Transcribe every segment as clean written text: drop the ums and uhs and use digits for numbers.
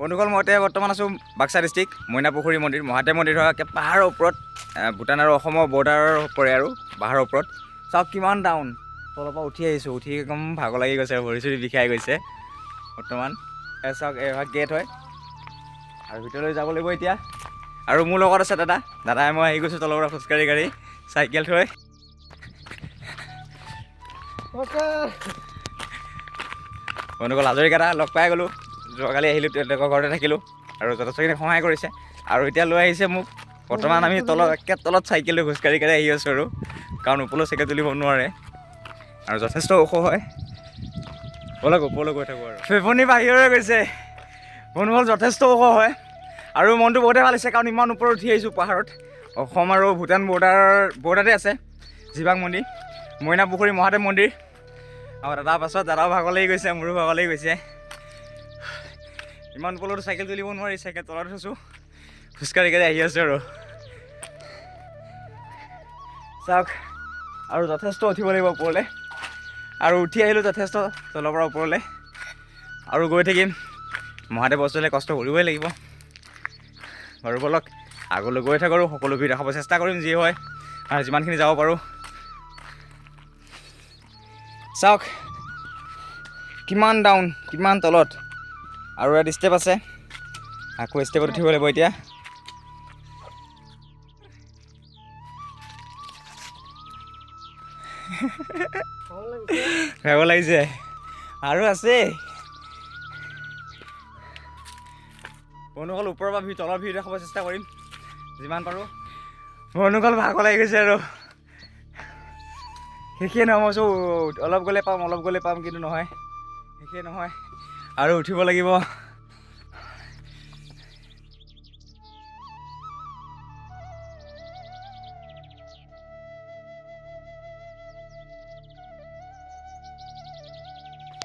বন্ধুসকল মই এতিয়া বৰ্তমান আছোঁ বাক্সা ডিষ্ট্ৰিক্ট মইনাপুখুৰী মন্দিৰ মহাদেৱ মন্দিৰ হয় পাহাৰৰ ওপৰত ভূটান আৰু অসমৰ বৰ্ডাৰৰ পৰে আৰু পাহাৰৰ ওপৰত চাওক কিমান ডাউন তলৰ পৰা উঠি আহিছোঁ উঠি একদম ভাগৰ লাগি গৈছে ভৰি চৰি বিষাই গৈছে বৰ্তমান চাওক এভাগ গেট হয় আৰু ভিতৰলৈ যাব লাগিব এতিয়া আৰু মোৰ লগত আছে দাদাই মই আহি গৈছোঁ তলৰ পৰা খোজকাঢ়ি গাড়ী চাইকেল থৈ বন্ধুসকল হাজৰিকা দা লগ পাই গ'লোঁ যোৱাকালি আহিলোঁ তেওঁলোকৰ ঘৰতে থাকিলোঁ আৰু যথেষ্টখিনি সহায় কৰিছে আৰু এতিয়া লৈ আহিছে মোক বৰ্তমান আমি তলত চাইকেল লৈ খোজকাঢ়ি আহি আছোঁ আৰু কাৰণ ওপৰলৈ চাইকেল তুলিব নোৱাৰে আৰু যথেষ্ট ওখ হয় ওপৰলৈ গৈ থাকোঁ আৰু ফেফনি বাহিৰলৈ গৈছে বন্ধুসকল যথেষ্ট ওখ হয় আৰু মনটো বহুতেই ভাল হৈছে কাৰণ ইমান ওপৰত উঠি আহিছোঁ পাহাৰত অসম আৰু ভূটান বৰ্ডাৰতে আছে জিবাং মন্দিৰ মইনাপুখুৰী মহাদেৱ মন্দিৰ আৰু তাৰ পাছত দাদাও ভাগৰ লাগি গৈছে মোৰো ভাগৰ লাগি গৈছে ইমান ওপৰতো চাইকেল তুলিব নোৱাৰি চাইকেল তলত থৈছোঁ খোজকাঢ়ি আহি আছোঁ আৰু চাওক আৰু যথেষ্ট উঠিব লাগিব ওপৰলৈ আৰু উঠি আহিলোঁ যথেষ্ট তলৰ পৰা ওপৰলৈ আৰু গৈ থাকিম মহাদেৱ বস্তুলৈ কষ্ট কৰিবই লাগিব বাৰু বলক আগলৈ গৈ থাকোঁ আৰু সকলো ভিৰ দেখাব চেষ্টা কৰিম যি হয় আৰু যিমানখিনি যাব পাৰোঁ চাওক কিমান ডাউন কিমান তলত আৰু ইয়াত ষ্টেপ আছে আকৌ ষ্টেপত উঠিব লাগিব এতিয়া ভাগৰ লাগিছে আৰু আছে বন্ধুসকল ওপৰৰ পৰা তলৰ ভিৰ দেখাব চেষ্টা কৰিম যিমান পাৰোঁ বন্ধুসকল ভাগৰ লাগি গৈছে আৰু শেষেই নহয় মই অলপ গ'লে পাম কিন্তু নহয় শেষেই নহয় আৰু উঠিব লাগিব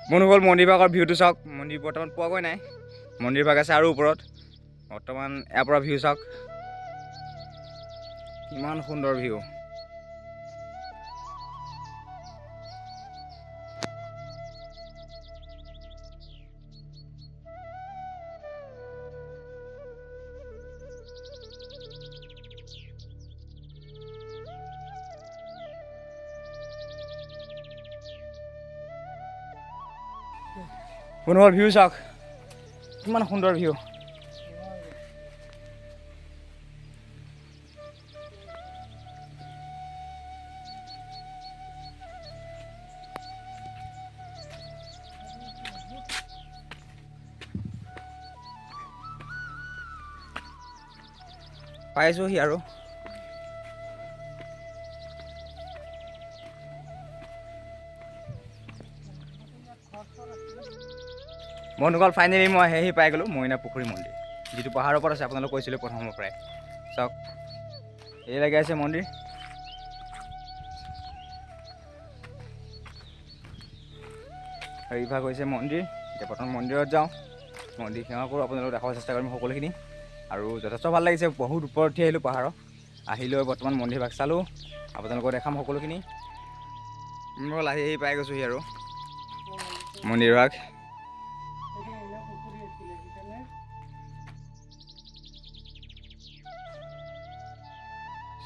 বন্ধুসকল মন্দিৰ ভাগৰ ভিউটো চাওক মন্দিৰ বৰ্তমান পোৱাগৈ নাই মন্দিৰ ভাগ আছে আৰু ওপৰত বৰ্তমান ইয়াৰ পৰা ভিউ চাওক কিমান সুন্দৰ ভিউ বন্ধুসকল ভিউ চাওক কিমান সুন্দৰ ভিউ পাইছোঁহি আৰু বন্ধুসকল ফাইনেলি মই আহি পাই গ'লোঁ মইনাপুখুৰী মন্দিৰ যিটো পাহাৰৰ ওপৰত আছে আপোনালোক কৈছিলোঁ প্ৰথমৰ পৰাই চাওক এই লাগি আছে মন্দিৰ আৰু ইভাগ হৈছে মন্দিৰ এতিয়া প্ৰথম মন্দিৰত যাওঁ মন্দিৰ সেৱা কৰোঁ আপোনালোকক দেখাব চেষ্টা কৰিম সকলোখিনি আৰু যথেষ্ট ভাল লাগিছে বহুত ওপৰত উঠি আহিলোঁ পাহাৰত আহিলৈ বৰ্তমান মন্দিৰ ভাগ চালোঁ আপোনালোকক দেখাম সকলোখিনি মই আহি পাই গৈছোঁহি আৰু মন্দিৰ ভাগ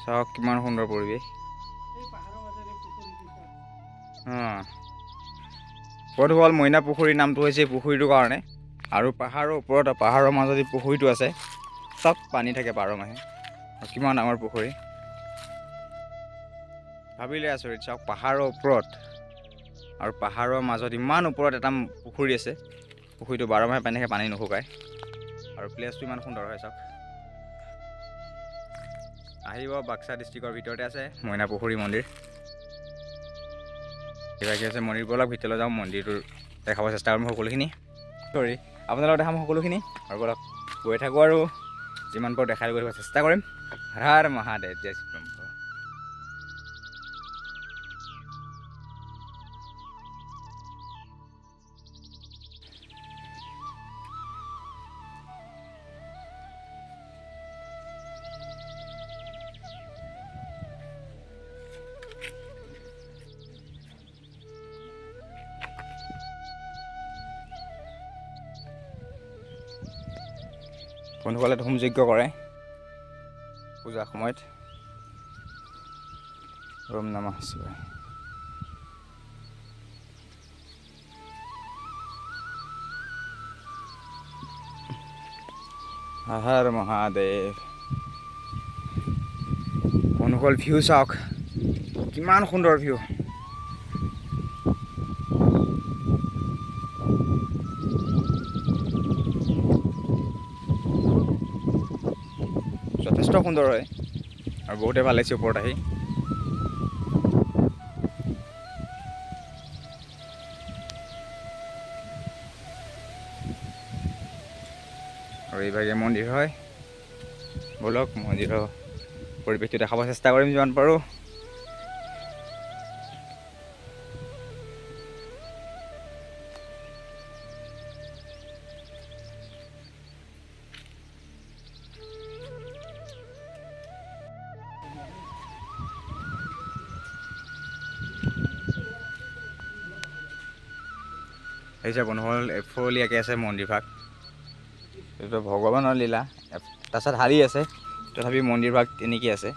চাওক কিমান সুন্দৰ পৰিৱেশ বন্ধুসকল মইনাপুখুৰীৰ নামটো হৈছে পুখুৰীটোৰ কাৰণে আৰু পাহাৰৰ ওপৰত পাহাৰৰ মাজত পুখুৰীটো আছে চব পানী থাকে 12 মাহে কিমান ডাঙৰ পুখুৰী ভাবিলে আচৰিত চাওক পাহাৰৰ ওপৰত আৰু পাহাৰৰ মাজত ইমান ওপৰত এটা পুখুৰী আছে পুখুৰীটো 12 মাহে পানী থাকে পানী নুশুকায় আৰু প্লেচটো ইমান সুন্দৰ হয় চাওক আহিব বাক্সা ডিষ্ট্ৰিক্টৰ ভিতৰতে আছে মইনাপুখুৰী মন্দিৰ কিবা কি আছে মন্দিৰ বলক ভিতৰলৈ যাওঁ মন্দিৰটো দেখাব চেষ্টা কৰিম সকলোখিনি আপোনালোকক দেখাম সকলোখিনি আৰু বলক গৈ থাকোঁ আৰু যিমান পাৰোঁ দেখাই গৈ চেষ্টা কৰিম হৰ হৰ মহাদেৱ জয় শ্ৰী ৰাম বন্ধুসকলে হোম যজ্ঞ কৰে পূজাৰ সময়ত। ওম নমঃ শিৱায়। হৰ হৰ মহাদেৱ। বন্ধুসকল ভিউ চাওক, কিমান সুন্দৰ ভিউ। যথেষ্ট সুন্দৰ হয় আৰু বহুতে ভাল লাগিছে ওপৰত আহি। আৰু এইভাগে মন্দিৰ হয়। ব'লক মন্দিৰৰ পৰিৱেশটো দেখাব চেষ্টা কৰিম যিমান পাৰোঁ। এই যে বন্ধুসকল এফলীয়াকৈ আছে মন্দিৰভাগ। এইটো ভগৱানৰ লীলা। তাৰপিছত হাৰি আছে, তথাপি মন্দিৰভাগ তেনেকৈ আছে।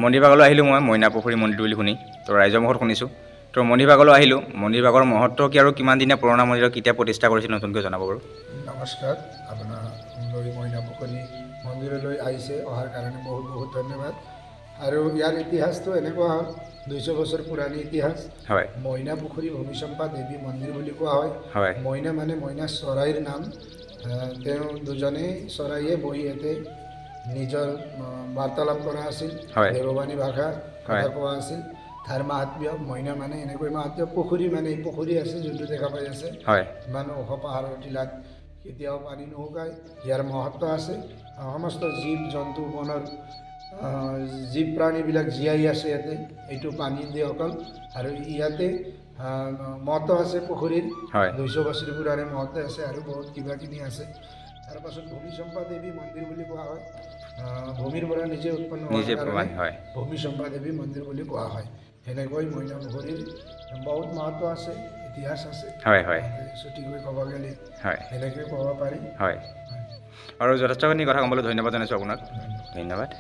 মন্দিৰভাগলৈ আহিলোঁ মই, মইনা পুখুৰী মন্দিৰ বুলি শুনি, তো ৰাইজৰ মুখত শুনিছোঁ। তো মন্দিৰভাগলৈ আহিলোঁ। মন্দিৰভাগৰ মহত্ব কি আৰু কিমান দিনীয়া পুৰণা মন্দিৰৰ কেতিয়া প্ৰতিষ্ঠা কৰিছিল নতুনকৈ জনাব বাৰু। নমস্কাৰ, আপোনাৰ সুন্দৰী মইনা পুখুৰী মন্দিৰলৈ আহিছে, অহাৰ কাৰণে বহুত বহুত ধন্যবাদ। আৰু ইয়াৰ ইতিহাসটো এনেকুৱা হ'ল, 200 বছৰ পুৰণি ইতিহাস। হয়। মইনা পুখুৰী ভূমিচম্পা দেৱী মন্দিৰ বুলি কোৱা হয়। হয়। মইনা মানে মইনা চৰাইৰ নাম। তেওঁ দুজনেই চৰাইয়ে বহি ইয়াতে নিজৰ বাৰ্তালাপ কৰা আছিল। দেৱবাণী ভাষা কথা কোৱা আছিল। তাৰ মাহাত্ম্য, মইনা মানে এনেকৈ মাহাত্ম্য, পুখুৰী মানে এই পুখুৰী আছে যোনটো দেখা পাই আছে। ইমান ওখ পাহাৰৰ টিলাত কেতিয়াও পানী নুশুকায়। ইয়াৰ মহত্ব আছে। সমস্ত জীৱ জন্তু বনৰ জীৱ প্ৰাণীবিলাক জীয়াই আছে ইয়াতে, এইটো পানী দিয়ে অকল। আৰু ইয়াতে মহত্ব আছে পুখুৰীৰ, 200 বছৰ পুৰাণি মহত্ব আছে আৰু বহুত কিবা কিবি আছে। তাৰপাছত ভূমিচম্পা দেৱী মন্দিৰ বুলি কোৱা হয়। ভূমিৰ পৰা নিজে উৎপন্ন হোৱাৰ কাৰণে ভূমিচম্পা দেৱী মন্দিৰ বুলি কোৱা হয়। সেনেকৈ মইনা পুখুৰীৰ বহুত মহত্ব আছে, ইতিহাস আছে। ছুটিকৈ ক'ব গ'লে সেনেকৈ ক'ব পাৰি। হয়, আৰু যথেষ্টখিনি কথা ক'বলৈ ধন্যবাদ জনাইছোঁ আপোনাক। ধন্যবাদ।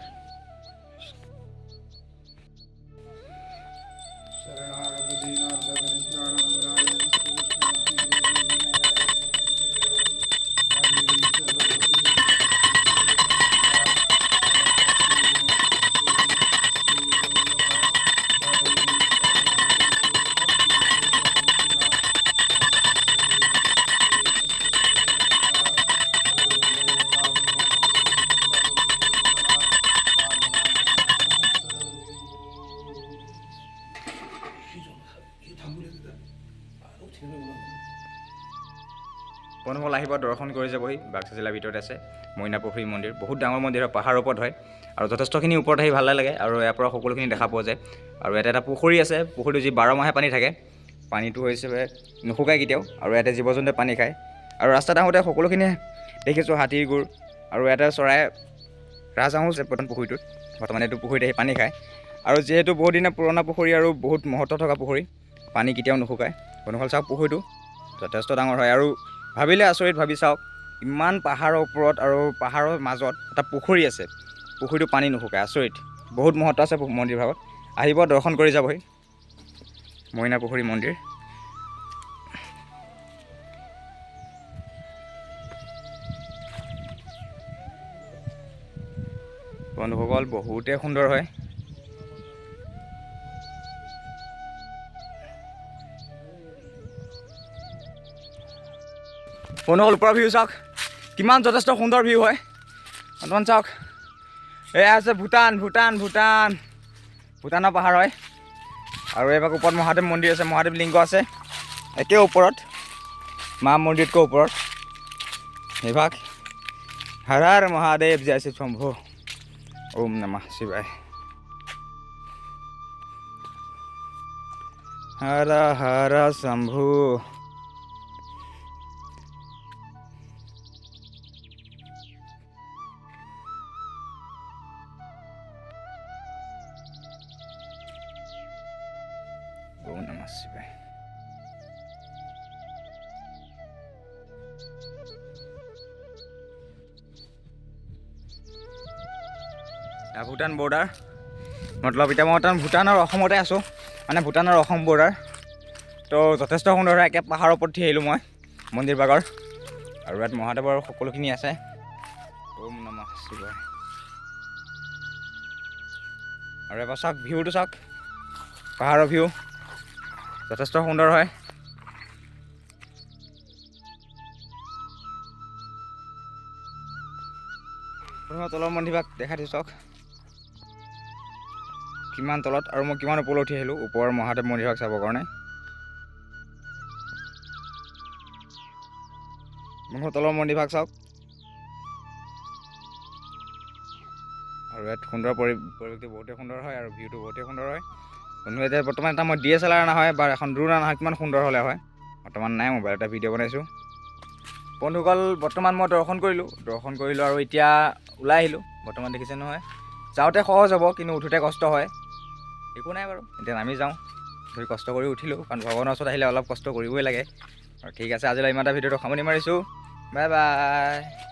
বন্ধুসকল আহিব, দৰ্শন কৰি যাবহি। বাক্সা জিলাৰ ভিতৰত আছে মইনা পুখুৰী মন্দিৰ। বহুত ডাঙৰ মন্দিৰ হয়, পাহাৰৰ ওপৰত হয় আৰু যথেষ্টখিনি ওপৰত আহি ভাল লাগে আৰু ইয়াৰ পৰা সকলোখিনি দেখা পোৱা যায়। আৰু ইয়াতে এটা পুখুৰী আছে, পুখুৰীটো যি 12 মাহে পানী থাকে। পানীটো হৈছে নুশুকায় কেতিয়াও, আৰু ইয়াতে জীৱ জন্তুৱে পানী খায়। আৰু ৰাস্তাত আহোঁতে সকলোখিনি দেখিছোঁ হাতীৰ গুৰ, আৰু ইয়াতে চৰাই ৰাজহাঁহো আছে প্ৰধান পুখুৰীটোত। বৰ্তমান এইটো পুখুৰীত আহি পানী খায়। আৰু যিহেতু বহুত দিনৰ পুৰণা পুখুৰী আৰু বহুত মহত্ব থকা পুখুৰী, পানী কেতিয়াও নুশুকায়। বন্ধুসকল চাওক, পুখুৰীটো যথেষ্ট ডাঙৰ হয়। আৰু ভাবিলে আচৰিত, ভাবি চাওক, ইমান পাহাৰৰ ওপৰত আৰু পাহাৰৰ মাজত এটা পুখুৰী আছে, পুখুৰীটো পানী নুশুকায়। আচৰিত, বহুত মহত্ব আছে মন্দিৰভাগত। আহিব, দৰ্শন কৰি যাবহি মইনা পুখুৰী মন্দিৰ। বন্ধুসকল বহুতেই সুন্দৰ হয়। বন্ধুসকল ওপৰৰ ভিউ চাওক কিমান যথেষ্ট সুন্দৰ ভিউ হয় বৰ্তমান চাওক এয়া আছে ভূটান ভূটান ভূটান ভূটানৰ পাহাৰ হয় আৰু এইভাগ ওপৰত মহাদেৱ মন্দিৰ আছে মহাদেৱ লিংগ আছে একে ওপৰত মা মন্দিৰতকৈ ওপৰত এইভাগ হৰ হৰ মহাদেৱ জয় শিৱ শম্ভু ওম নমঃ শিৱায় হৰ হৰ শম্ভু ওম নমঃ শিৱায় ভূটান বৰ্ডাৰ মতলব এতিয়া মই বৰ্তমান ভূটানৰ অসমতে আছোঁ মানে ভূটানৰ অসম বৰ্ডাৰ তো যথেষ্ট সুন্দৰ হয় একে পাহাৰৰ ওপৰত উঠি আহিলোঁ মই মন্দিৰ ভাগৰ আৰু ইয়াত মহাদেৱৰ সকলোখিনি আছে ওম নমঃ শিৱায় আৰু এবাৰ চাওক ভিউটো চাওক পাহাৰৰ ভিউ যথেষ্ট সুন্দৰ হয় তলৰ মন্দিৰভাগ দেখাই দিছোঁ চাওক কিমান তলত আৰু মই কিমান ওপৰলৈ উঠি আহিলোঁ ওপৰৰ মহাদেৱ মন্দিৰভাগ চাবৰ কাৰণে মোৰ তলৰ মন্দিৰভাগ চাওক আৰু ইয়াত সুন্দৰ পৰিৱেশটো বহুতেই সুন্দৰ হয় আৰু ভিউটো বহুতেই সুন্দৰ হয় বন্ধু এতিয়া বৰ্তমান এটা মই DSLR অনা হয় বা এখন ড্ৰোন অনা হয় কিমান সুন্দৰ হ'লে হয় বৰ্তমান নাই মোবাইল এটা ভিডিঅ' বনাইছোঁ বন্ধুসকল বৰ্তমান মই দৰ্শন কৰিলোঁ আৰু এতিয়া ওলাই আহিলোঁ বৰ্তমান দেখিছে নহয় যাওঁতে সহজ হ'ব কিন্তু উঠোঁতে কষ্ট হয় একো নাই বাৰু এতিয়া নামি যাওঁ ধৰি কষ্ট কৰি উঠিলোঁ কাৰণ ভগৱানৰ ওচৰত আহিলে অলপ কষ্ট কৰিবই লাগে আৰু ঠিক আছে আজিলৈ ইমান এটা ভিডিঅ'টো সামৰণি মাৰিছোঁ বাই বাই